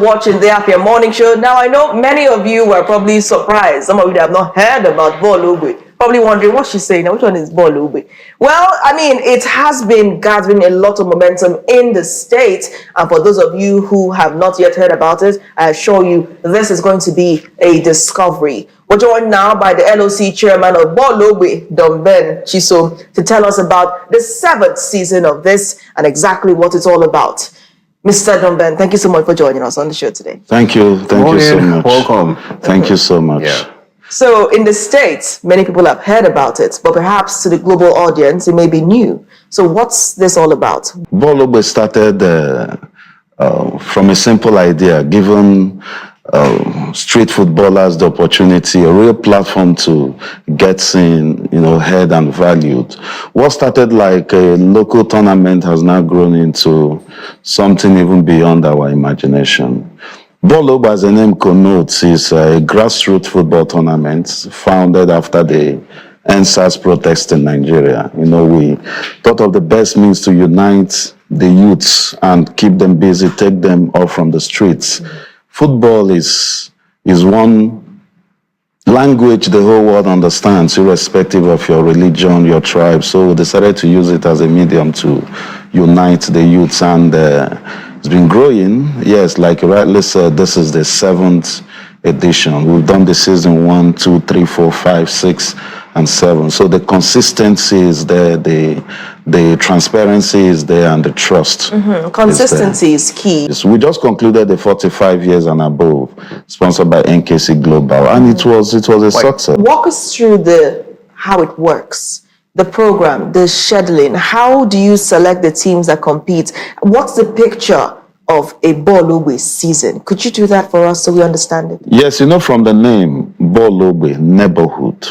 Watching the Afia Morning Show. Now, I know many of you were probably surprised. Some of you have not heard about Bologwe. Probably wondering what she's saying. Now, which one is Bologwe? Well, I mean, it has been gathering a lot of momentum in the States. And for those of you who have not yet heard about it, I assure you this is going to be a discovery. We're joined now by the LOC chairman of Bologwe, Ben Chiso, to tell us about the 7th season of this and exactly what it's all about. Mr. Domben, thank you so much for joining us on the show today. Thank you. Thank you so much. Welcome. Thank you so much. Yeah. So in the States, many people have heard about it, but perhaps to the global audience, it may be new. So what's this all about? Bologwe started from a simple idea, given street footballers the opportunity, a real platform to get seen, heard and valued. What started like a local tournament has now grown into something even beyond our imagination. Bologwe, as the name connotes, is a grassroots football tournament founded after the NSAS protest in Nigeria. We thought of the best means to unite the youths and keep them busy, take them off from the streets. Football is one language the whole world understands, irrespective of your religion, your tribe. So we decided to use it as a medium to unite the youths, and it's been growing. Yes, like you rightly said, this is the 7th edition. We've done the season 1, 2, 3, 4, 5, 6, and 7. So the consistency is there, the transparency is there, and the trust. Consistency is key. We just concluded the 45 years and above, sponsored by NKC Global, and it was a success. Walk us through how it works, the program, the scheduling. How do you select the teams that compete? What's the picture of a Bologwe season? Could you do that for us so we understand it? Yes, from the name Bologwe, neighborhood.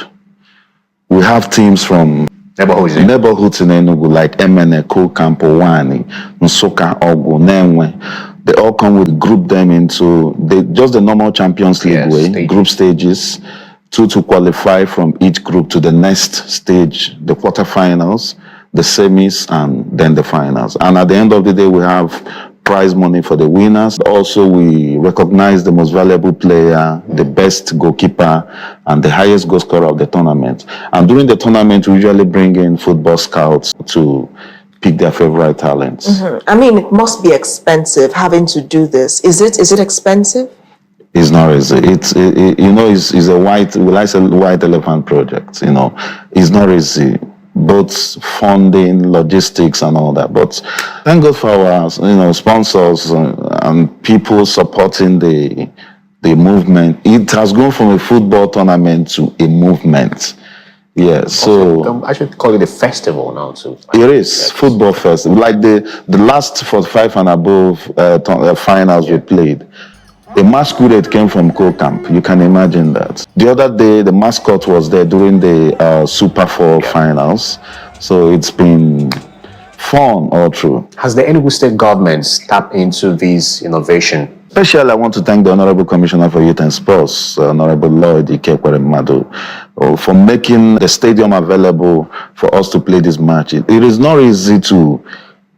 We have teams from neighborhoods in Enugu like Emene, Kokampo, Wani, Nsoka, Ogu, Nenwe. They all come, we group them into just the normal Champions League way, group stages, 2 to qualify from each group to the next stage, the quarterfinals, the semis, and then the finals. And at the end of the day, we have prize money for the winners. Also, we recognize the most valuable player, the best goalkeeper, and the highest goal scorer of the tournament. And during the tournament, we usually bring in football scouts to pick their favorite talents. I mean, it must be expensive having to do this. Is it expensive? It's not easy. It's a white elephant project. It's not easy. Both funding, logistics, and all that. But thank God for our, sponsors and people supporting the movement. It has gone from a football tournament to a movement. Yeah, so I should call it a festival now too. It is football festival. Like the last 45 and above finals we played. The masquerade came from Co-Camp. You can imagine that. The other day, the mascot was there during the Super 4 finals. So it's been fun all through. Has the Enugu State government tapped into this innovation? Especially, I want to thank the Honorable Commissioner for Youth and Sports, Honorable Lloyd Ikekweremadu, for making the stadium available for us to play this match. It is not easy to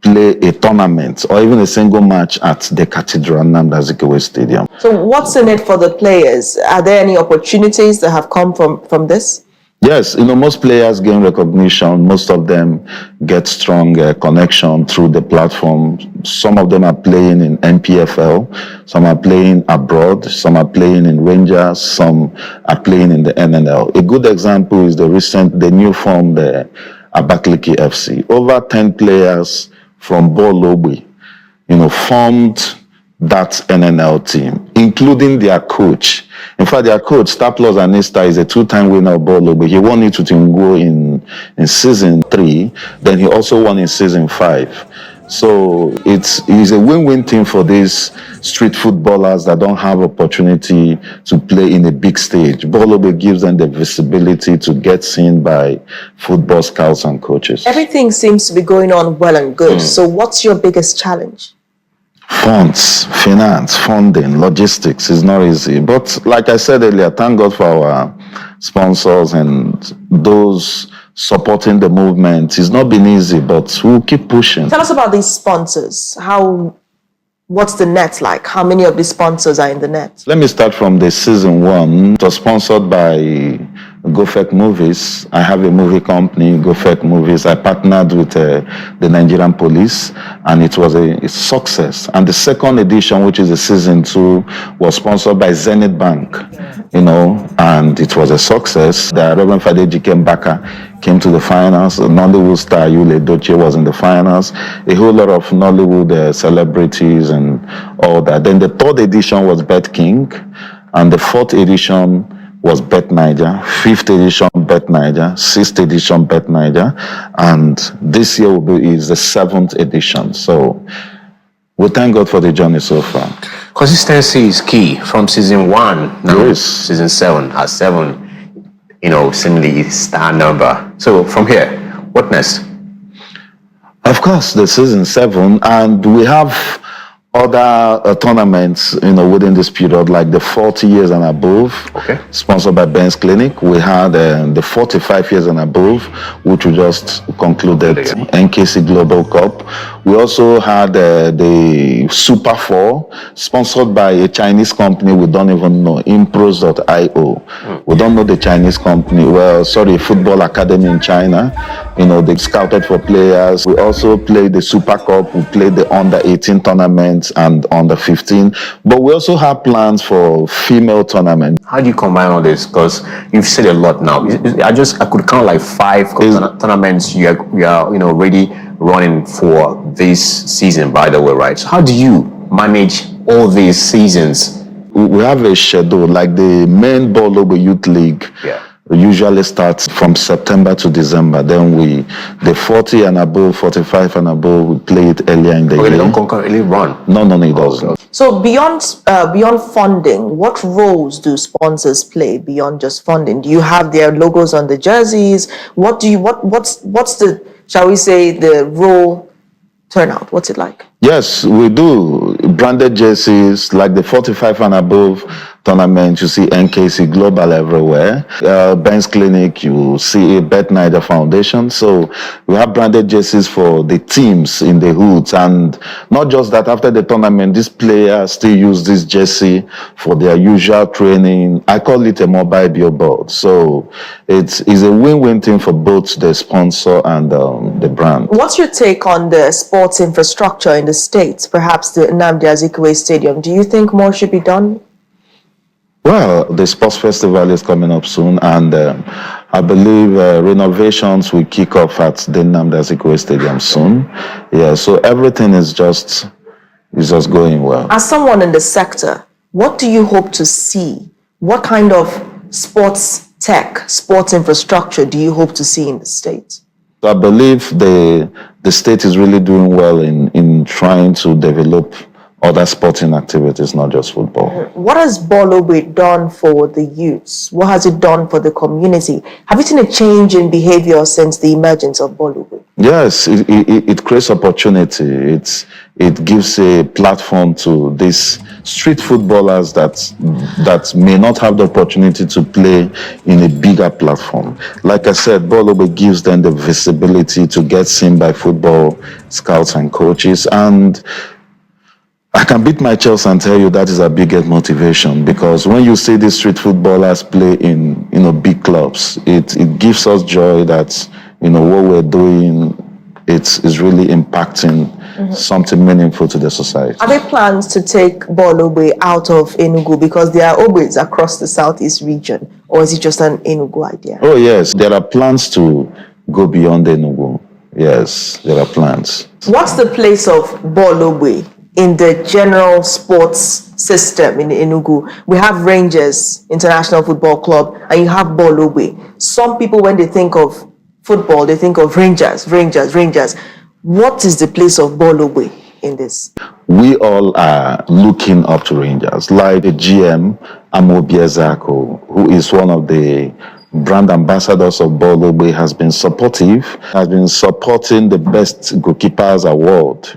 play a tournament or even a single match at the Cathedral Nnamdi Azikiwe Stadium. So what's in it for the players? Are there any opportunities that have come from this? Yes, most players gain recognition. Most of them get strong connection through the platform. Some of them are playing in NPFL, some are playing abroad, some are playing in Rangers, some are playing in the NNL. A good example is the new form, the Abakaliki FC. Over 10 players from Bologwe, formed that NNL team, including their coach. In fact, their coach, Staplos Anista, is a 2-time winner of Bologwe. He won it to Tingo in season 3. Then he also won in season 5. So it's a win-win thing for these street footballers that don't have opportunity to play in a big stage. Bologwe gives them the visibility to get seen by football scouts and coaches. Everything seems to be going on well and good. So what's your biggest challenge? Funds, finance, funding, logistics is not easy. But like I said earlier, thank God for our sponsors and those supporting the movement. It's not been easy, but we'll keep pushing. Tell us about these sponsors. How What's the net like? How many of the sponsors are in the net? Let me start from the season one. It was sponsored by GoFek Movies. I have a movie company, GoFek Movies. I partnered with the Nigerian police, and it was a success. And the second edition, which is the season two, was sponsored by Zenith Bank, and it was a success. The Reverend Fade Jikembaka came to the finals. Nollywood star Yule Doche was in the finals. A whole lot of Nollywood celebrities and all that. Then the third edition was Bet King, and the fourth edition was Bet Niger, fifth edition Bet Niger, sixth edition Bet Niger, and this year is the seventh edition. So we thank God for the journey so far. Consistency is key from season one now. Yes. Season 7 has 7, seemingly star number. So from here, what next? Of course, the season 7, and we have other tournaments, within this period, like the 40 years and above, Okay. sponsored by Ben's Clinic. We had the 45 years and above, which we just concluded, NKC Global Cup. We also had the Super 4, sponsored by a Chinese company we don't even know, Impros.io. We don't know the Chinese company. Well, sorry, Football Academy in China. They scouted for players. We also played the Super Cup. We played the Under 18 tournaments and Under 15. But we also have plans for female tournaments. How do you combine all this? Because you've said a lot now. I could count like 5 tournaments you are already running for this season, by the way, right? So how do you manage all these seasons? We have a schedule, like the main Bolobo Youth League. Yeah. Usually starts from September to December. Then the 40 and above, 45 and above, we play it earlier in the year. They don't concurrently run? No, it doesn't. So beyond funding, what roles do sponsors play beyond just funding? Do you have their logos on the jerseys? What's the, shall we say, the role turnout? What's it like? Yes, we do. Branded jerseys, like the 45 and above tournament, you see NKC Global everywhere. Ben's Clinic, you see a Bet Niger Foundation. So we have branded jerseys for the teams in the hoods. And not just that, after the tournament, these players still use this jersey for their usual training. I call it a mobile billboard. So it's a win-win thing for both the sponsor and the brand. What's your take on the sports infrastructure in the States, perhaps the Nnamdi Azikiwe Stadium? Do you think more should be done? Well, the sports festival is coming up soon, and I believe renovations will kick off at the Nnamdi Azikiwe Stadium soon. Yeah, so everything is just going well. As someone in the sector, what do you hope to see? What kind of sports tech, sports infrastructure do you hope to see in the state? I believe the state is really doing well in trying to develop other sporting activities, not just football. What has Bologwe done for the youths? What has it done for the community? Have you seen a change in behavior since the emergence of Bologwe? Yes, it creates opportunity. It gives a platform to these street footballers that may not have the opportunity to play in a bigger platform. Like I said, Bologwe gives them the visibility to get seen by football scouts and coaches, and I can beat my chest and tell you that is our biggest motivation, because when you see these street footballers play in big clubs, it gives us joy that what we're doing is really impacting something meaningful to the society. Are there plans to take Bologwe out of Enugu, because there are Ogwes across the southeast region, or is it just an Enugu idea? Oh yes, there are plans to go beyond Enugu. Yes, there are plans. What's the place of Bologwe in the general sports system in Enugu? We have Rangers International Football Club, and you have Bologwe. Some people, when they think of football, they think of Rangers. What is the place of Bologwe in this? We all are looking up to Rangers, like the GM, Amobi Ezako, who is one of the brand ambassadors of Bologwe, has been supporting the best goalkeepers award.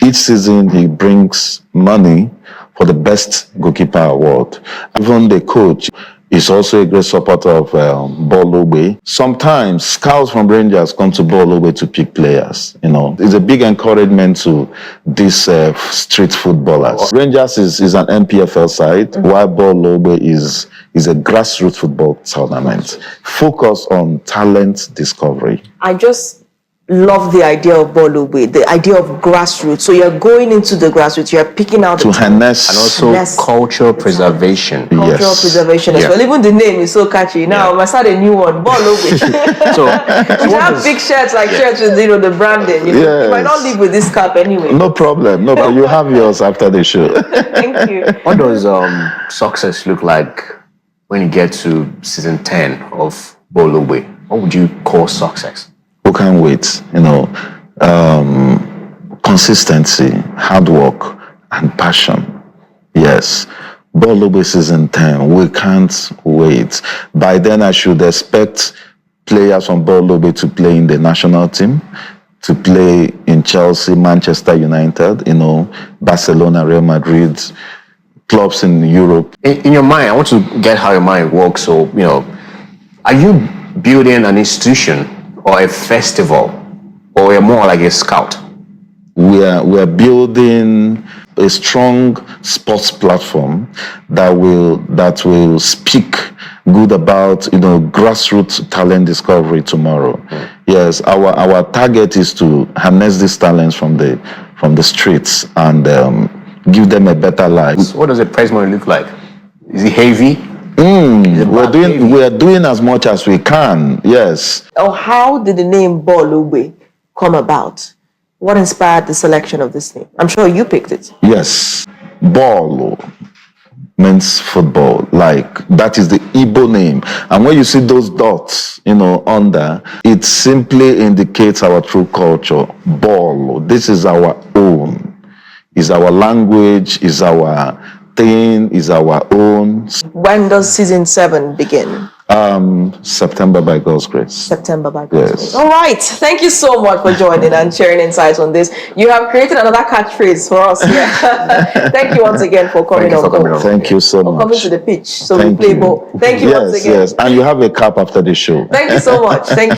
Each season he brings money for the best goalkeeper award. Even the coach, He's also a great supporter of Bologbe. Sometimes scouts from Rangers come to Bologbe to pick players. It's a big encouragement to these street footballers. Rangers is an NPFL side, while Bologbe is a grassroots football tournament focused on talent discovery. I just love the idea of Bologbe, the idea of grassroots. So you're going into the grassroots, you're picking out to harness and also cultural preservation. Cultural preservation as well. Even the name is so catchy. Now I must start a new one, Bologbe. So you have big shirts like shirts with the branding. You might not live with this cap anyway. No problem. No, but you have yours after the show. Thank you. What does success look like when you get to season 10 of Bologbe? What would you call success? Who can wait? Consistency, hard work, and passion. Yes. Bologbe season 10. We can't wait. By then, I should expect players from Bologbe to play in the national team, to play in Chelsea, Manchester United, Barcelona, Real Madrid, clubs in Europe. In your mind, I want to get how your mind works. So, are you building an institution or a festival, or you're more like a scout? We are building a strong sports platform that will speak good about grassroots talent discovery tomorrow. Yes, our target is to harness these talents from the streets and give them a better life. So what does a prize money look like? Is it heavy? We are doing as much as we can. Yes. Oh, how did the name Bologbe come about? What inspired the selection of this name? I'm sure you picked it. Yes. Ball means football. Like, that is the Igbo name. And when you see those dots, under, it simply indicates our true culture. Ball. This is our own. Is our language, is our thing, is our own. When does season 7 begin? September by God's grace. September by God's grace. All right. Thank you so much for joining and sharing insights on this. You have created another catchphrase for us here. Thank you once again for coming on. Thank you so much. For coming to the pitch. So we play ball. Thank you once again. Yes, and you have a cap after the show. Thank you so much. Thank you.